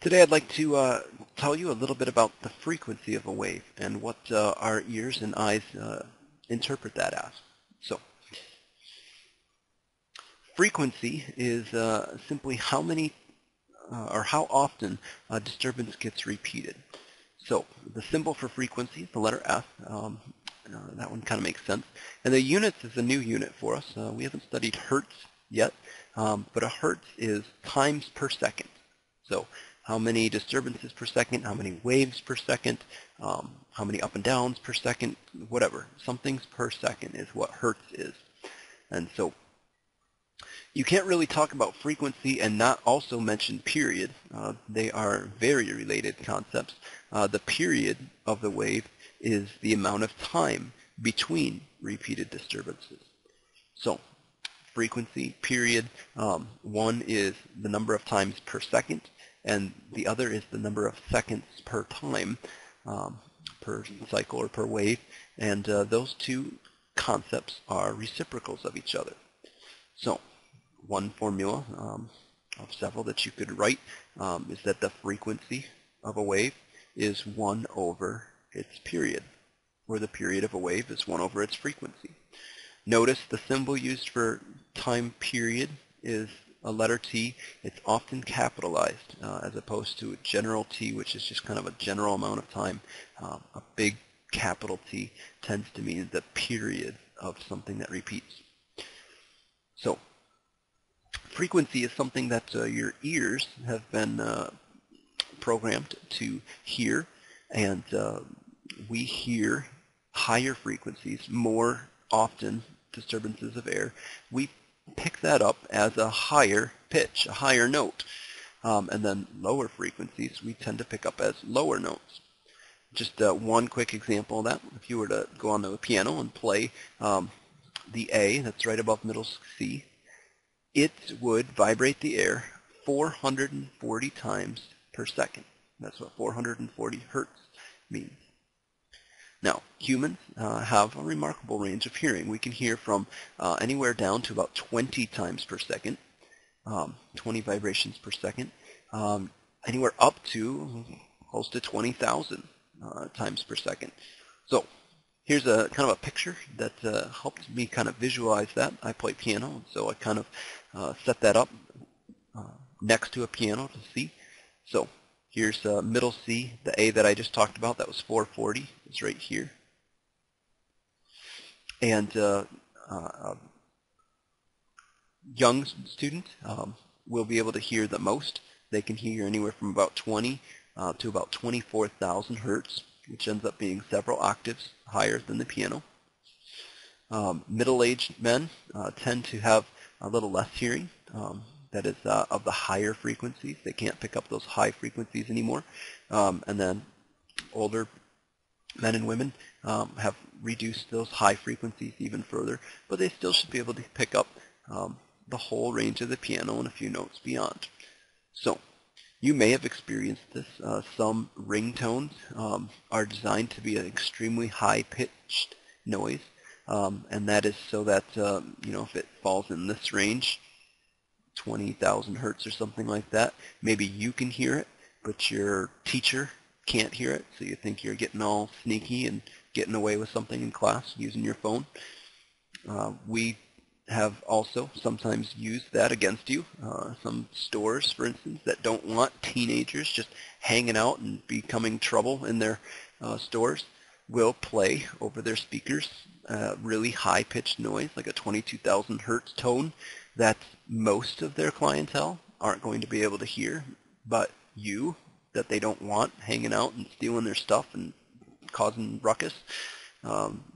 Today I'd like to tell you a little bit about the frequency of a wave and what our ears and eyes interpret that as. So, frequency is simply how many or how often a disturbance gets repeated. So, the symbol for frequency is the letter F. That one kind of makes sense. And the units is a new unit for us. We haven't studied hertz yet, but a hertz is times per second. So, how many disturbances per second, how many waves per second, how many up and downs per second, whatever. Something's per second is what hertz is. And so you can't really talk about frequency and not also mention period. They are very related concepts. The period of the wave is the amount of time between repeated disturbances. So frequency, period, one is the number of times per second, and the other is the number of seconds per time, per cycle or per wave, and those two concepts are reciprocals of each other. So one formula of several that you could write is that the frequency of a wave is 1 over its period, where the period of a wave is 1 over its frequency. Notice the symbol used for time period is a letter T. It's often capitalized as opposed to a general T, which is just kind of a general amount of time. A big capital T tends to mean the period of something that repeats. So frequency is something that your ears have been programmed to hear, and we hear higher frequencies more often, disturbances of air. We pick that up as a higher pitch, a higher note. And then lower frequencies we tend to pick up as lower notes. Just one quick example of that. If you were to go onto a piano and play the A, that's right above middle C, it would vibrate the air 440 times per second. That's what 440 hertz means. Now, humans have a remarkable range of hearing. We can hear from anywhere down to about 20 times per second, 20 vibrations per second, anywhere up to close to 20,000 times per second. So here's a kind of a picture that helped me kind of visualize that. I play piano, so I kind of set that up next to a piano to see. So here's middle C, the A that I just talked about, that was 440, it's right here. And a young student will be able to hear the most. They can hear anywhere from about 20 to about 24,000 hertz, which ends up being several octaves higher than the piano. Middle-aged men tend to have a little less hearing. That is of the higher frequencies. They can't pick up those high frequencies anymore. And then older men and women have reduced those high frequencies even further, but they still should be able to pick up the whole range of the piano and a few notes beyond. So you may have experienced this. Some ringtones are designed to be an extremely high-pitched noise, and that is so that if it falls in this range, 20,000 hertz or something like that, maybe you can hear it, but your teacher can't hear it, so you think you're getting all sneaky and getting away with something in class using your phone. We have also sometimes used that against you. Some stores, for instance, that don't want teenagers just hanging out and becoming trouble in their stores will play over their speakers really high-pitched noise, like a 22,000 hertz tone that most of their clientele aren't going to be able to hear, but you, that they don't want hanging out and stealing their stuff and causing ruckus,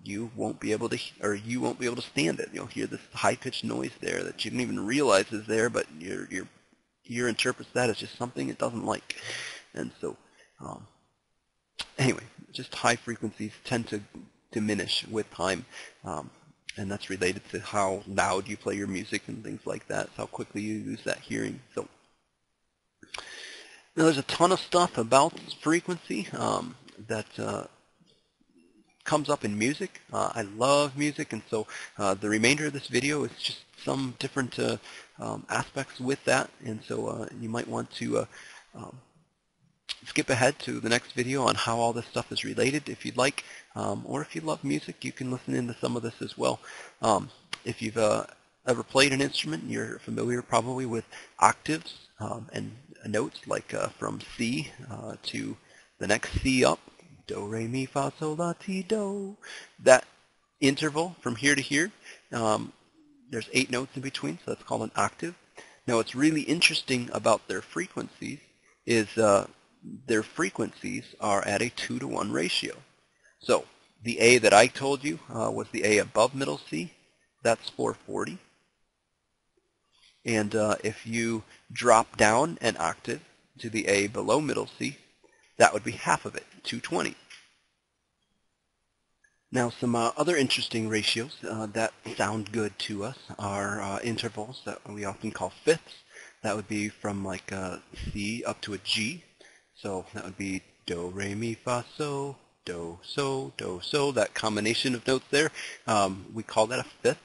you won't be able to, or you won't be able to stand it. You'll hear this high-pitched noise there that you don't even realize is there, but your ear interprets that as just something it doesn't like. And so, anyway, just high frequencies tend to diminish with time. And that's related to how loud you play your music and things like that. It's how quickly you lose that hearing. So now there's a ton of stuff about frequency that comes up in music. I love music, and so the remainder of this video is just some different aspects with that. And so you might want to skip ahead to the next video on how all this stuff is related if you'd like, or if you love music, you can listen into some of this as well. If you've ever played an instrument, you're familiar probably with octaves and notes like from C to the next C up, do, re, mi, fa, sol, la, ti, do. That interval from here to here, there's 8 notes in between, so that's called an octave. Now what's really interesting about their frequencies is their frequencies are at a 2-to-1 ratio. So the A that I told you was the A above middle C. That's 440. And if you drop down an octave to the A below middle C, that would be half of it, 220. Now some other interesting ratios that sound good to us are intervals that we often call fifths. That would be from like C up to a G. So that would be do, re, mi, fa, so, do, so, that combination of notes there. We call that a fifth.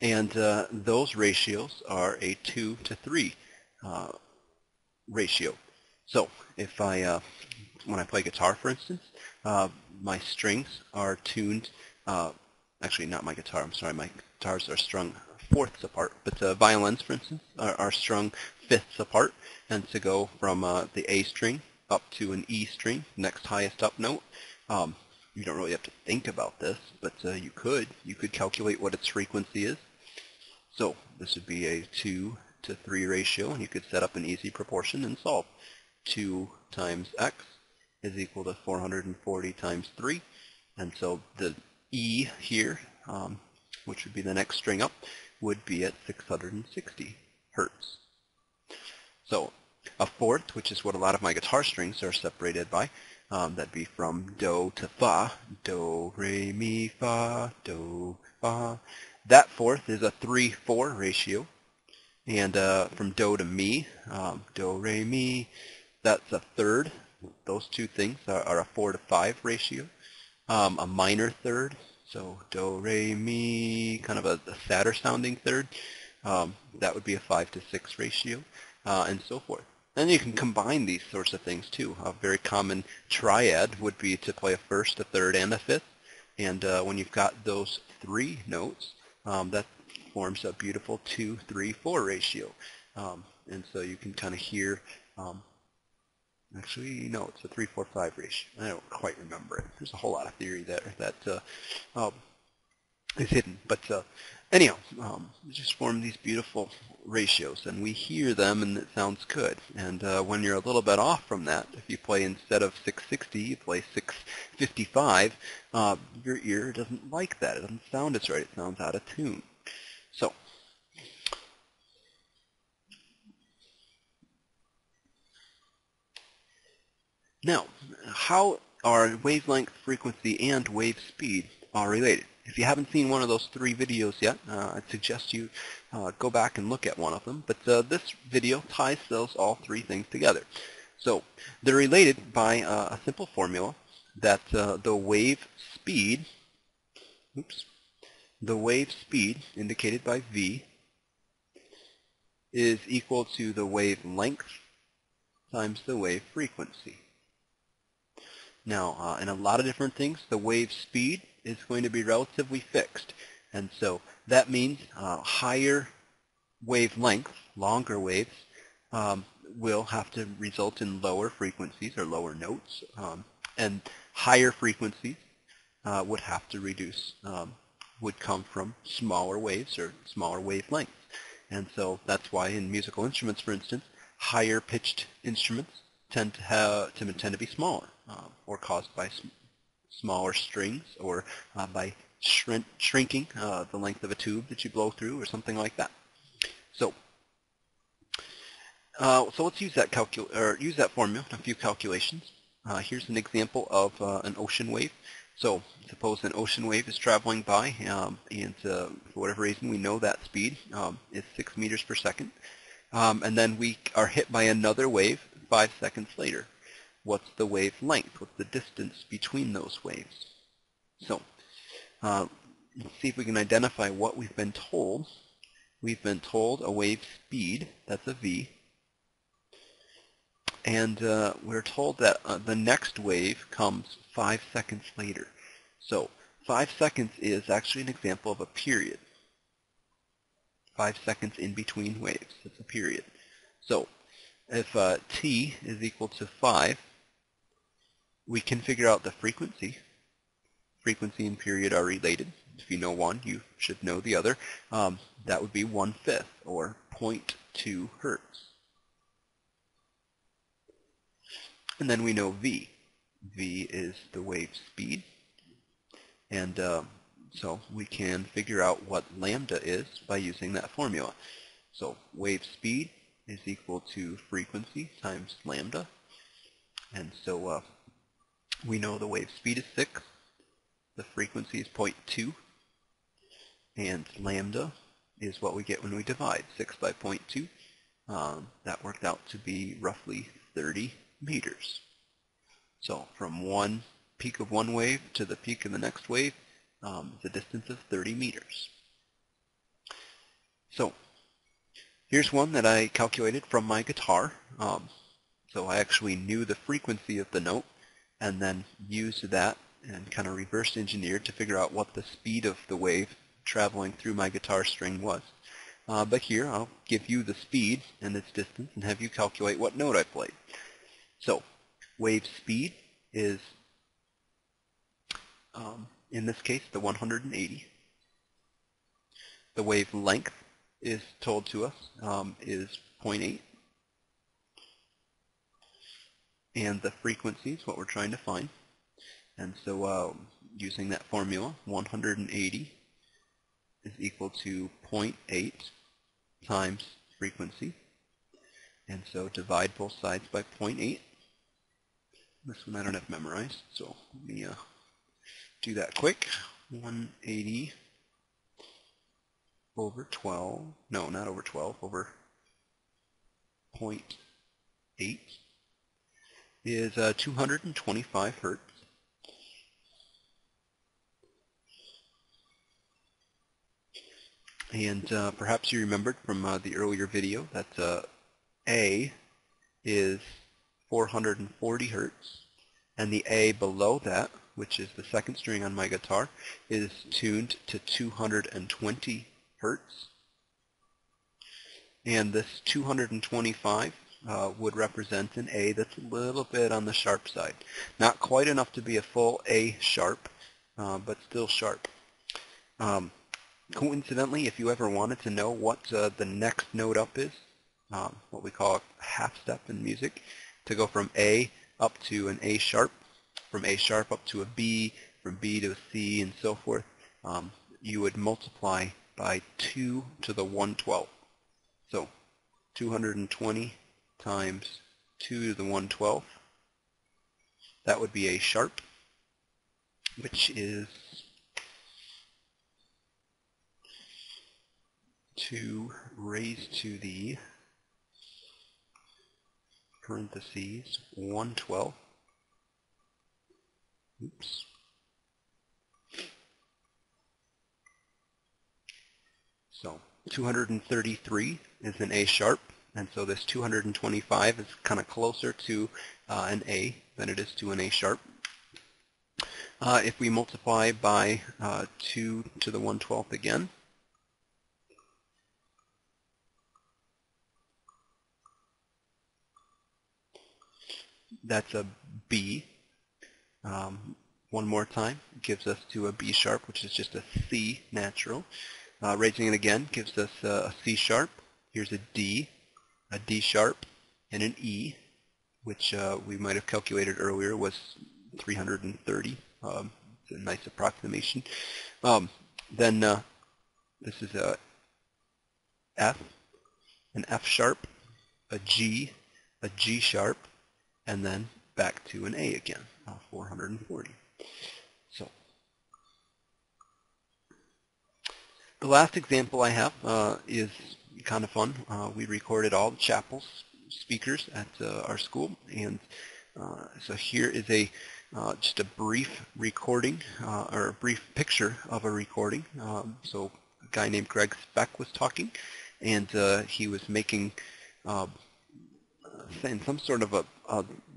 And those ratios are a 2-to-3 ratio. So if when I play guitar, for instance, my strings are tuned, actually not my guitar, I'm sorry, my guitars are strung fourths apart, but violins, for instance, are strung fifths apart, and to go from the A string up to an E string, next highest up note, you don't really have to think about this, but you could calculate what its frequency is. So this would be a 2-to-3 ratio, and you could set up an easy proportion and solve. 2 times x is equal to 440 times 3, and so the E here, which would be the next string up, would be at 660 hertz. So a fourth, which is what a lot of my guitar strings are separated by, that'd be from do to fa, do, re, mi, fa, do, fa. That fourth is a 3-4 ratio, and from do to mi, do, re, mi, that's a third. Those two things are a 4-to-5 ratio. A minor third, so do, re, mi, kind of a sadder sounding third, that would be a 5-to-6 ratio, and so forth. And you can combine these sorts of things too. A very common triad would be to play a first, a third, and a fifth. And when you've got those 3 notes, that forms a beautiful 2-3-4 ratio. And so you can kind of hear, actually, no, it's a 3-4-5 ratio. I don't quite remember it. There's a whole lot of theory there that is hidden. But anyhow, just form these beautiful ratios, and we hear them, and it sounds good. And when you're a little bit off from that, if you play instead of 660, you play 655, your ear doesn't like that. It doesn't sound as right. It sounds out of tune. So now, how are wavelength, frequency, and wave speed all related? If you haven't seen one of those 3 videos yet, I'd suggest you go back and look at one of them. But this video ties those all 3 things together. So they're related by a simple formula that the wave speed indicated by V is equal to the wavelength times the wave frequency. Now, in a lot of different things, the wave speed is going to be relatively fixed. And so that means higher wavelengths, longer waves, will have to result in lower frequencies or lower notes. And higher frequencies would have to reduce, would come from smaller waves or smaller wavelengths. And so that's why in musical instruments, for instance, higher pitched instruments tend to be smaller, or caused by smaller strings, or by shrinking the length of a tube that you blow through, or something like that. So let's use that formula in a few calculations. Here's an example of an ocean wave. So suppose an ocean wave is traveling by, and for whatever reason we know that speed is 6 meters per second, and then we are hit by another wave 5 seconds later. What's the wavelength? What's the distance between those waves? So let's see if we can identify what we've been told. We've been told a wave speed, that's a V, and we're told that the next wave comes 5 seconds later. So 5 seconds is actually an example of a period. 5 seconds in between waves. It's a period. So if t is equal to 5, we can figure out the frequency. Frequency and period are related. If you know one, you should know the other. That would be 1/5, or 0.2 hertz. And then we know v. V is the wave speed. And so we can figure out what lambda is by using that formula. So wave speed is equal to frequency times lambda. And so we know the wave speed is 6. The frequency is 0.2. And lambda is what we get when we divide 6 by 0.2. That worked out to be roughly 30 meters. So from one peak of one wave to the peak of the next wave is a distance of 30 meters. So here's one that I calculated from my guitar. So I actually knew the frequency of the note and then used that and kind of reverse engineered to figure out what the speed of the wave traveling through my guitar string was. But here I'll give you the speed and its distance and have you calculate what note I played. So wave speed is, in this case, the 180. The wave length is told to us is 0.8. And the frequency is what we're trying to find. And so using that formula, 180 is equal to 0.8 times frequency. And so divide both sides by 0.8. This one I don't have memorized, so let me do that quick. 180 over 12, no, not over 12, over 0.8 is 225 hertz. And perhaps you remembered from the earlier video that A is 440 hertz, and the A below that, which is the second string on my guitar, is tuned to 220 hertz. And this 225 would represent an A that's a little bit on the sharp side. Not quite enough to be a full A sharp, but still sharp. Coincidentally, if you ever wanted to know what the next note up is, what we call a half step in music, to go from A up to an A sharp, from A sharp up to a B, from B to a C, and so forth, you would multiply by 2 to the 112. So 220 times 2 to the 112, that would be A sharp, which is 2 raised to the parentheses 112. Oops. So 233 is an A sharp, and so this 225 is kind of closer to an A than it is to an A sharp. If we multiply by 2 to the 112th again, that's a B. One more time gives us to a B sharp, which is just a C natural. Raising it again gives us a C sharp. Here's a D sharp, and an E, which we might have calculated earlier was 330. It's a nice approximation. Then this is a F, an F sharp, a G sharp, and then back to an A again, 440. So the last example I have is kind of fun. We recorded all the chapel's speakers at our school, and so here is a just a brief recording or a brief picture of a recording. So a guy named Greg Speck was talking, and he was making send some sort of a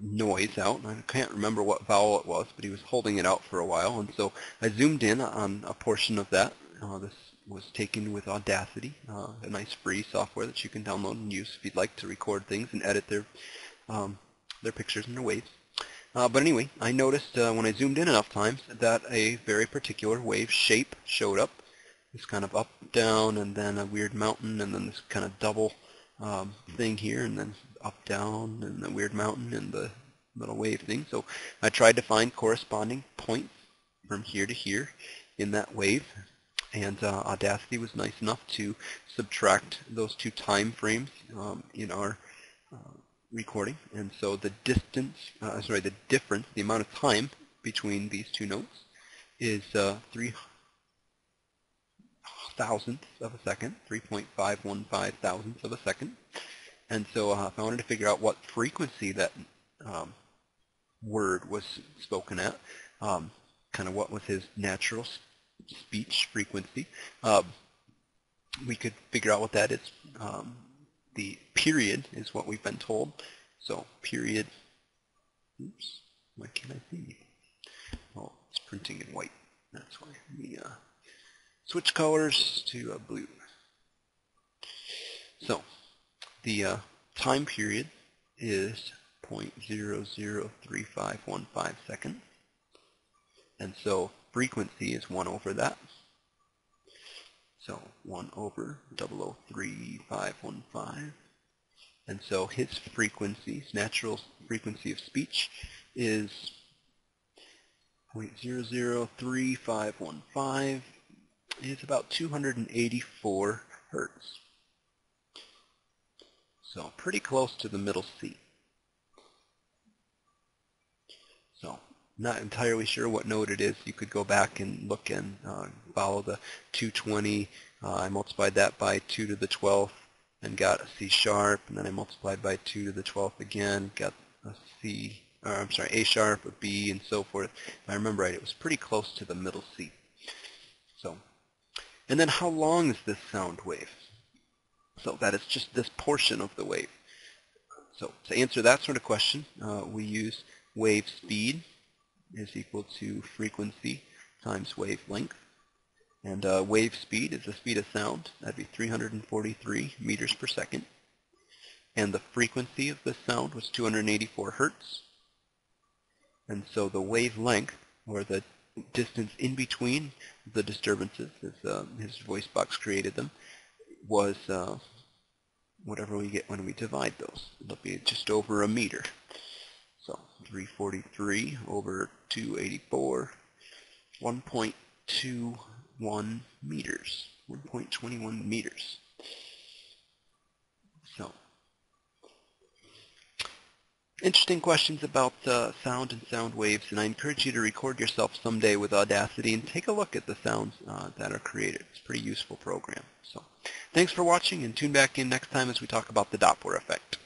noise out. I can't remember what vowel it was, but he was holding it out for a while, and so I zoomed in on a portion of that. This was taken with Audacity, a nice free software that you can download and use if you'd like to record things and edit their pictures and their waves. But anyway, I noticed when I zoomed in enough times that a very particular wave shape showed up. This kind of up, down, and then a weird mountain, and then this kind of double thing here, and then up, down, and the weird mountain, and the little wave thing. So I tried to find corresponding points from here to here in that wave, and Audacity was nice enough to subtract those two time frames in our recording, and so the distance, the difference, the amount of time between these two notes is 3 thousandths of a second, 3.515 thousandths of a second. And so if I wanted to figure out what frequency that word was spoken at, kind of what was his natural speech frequency, we could figure out what that is. The period is what we've been told. So period, oops, why can't I see? Oh, it's printing in white. That's why. Switch colors to blue. So the time period is 0.003515 seconds. And so frequency is 1 over that. So 1 over 003515. And so his frequency, his natural frequency of speech, is 0.003515. Is about 284 hertz. So pretty close to the middle C. So not entirely sure what note it is. You could go back and look and follow the 220. I multiplied that by 2 to the 12th and got a C sharp, and then I multiplied by 2 to the 12th again, got a A sharp, a B, and so forth. If I remember right, it was pretty close to the middle C. So. And then how long is this sound wave? So that is just this portion of the wave. So to answer that sort of question, we use wave speed is equal to frequency times wavelength. And wave speed is the speed of sound. That'd be 343 meters per second. And the frequency of the sound was 284 hertz. And so the wavelength, or the distance in between the disturbances, as his voice box created them, was whatever we get when we divide those. It'll be just over a meter. So 343 over 284, 1.21 meters. 1.21 meters. So interesting questions about sound and sound waves, and I encourage you to record yourself someday with Audacity and take a look at the sounds that are created. It's a pretty useful program. So, thanks for watching, and tune back in next time as we talk about the Doppler effect.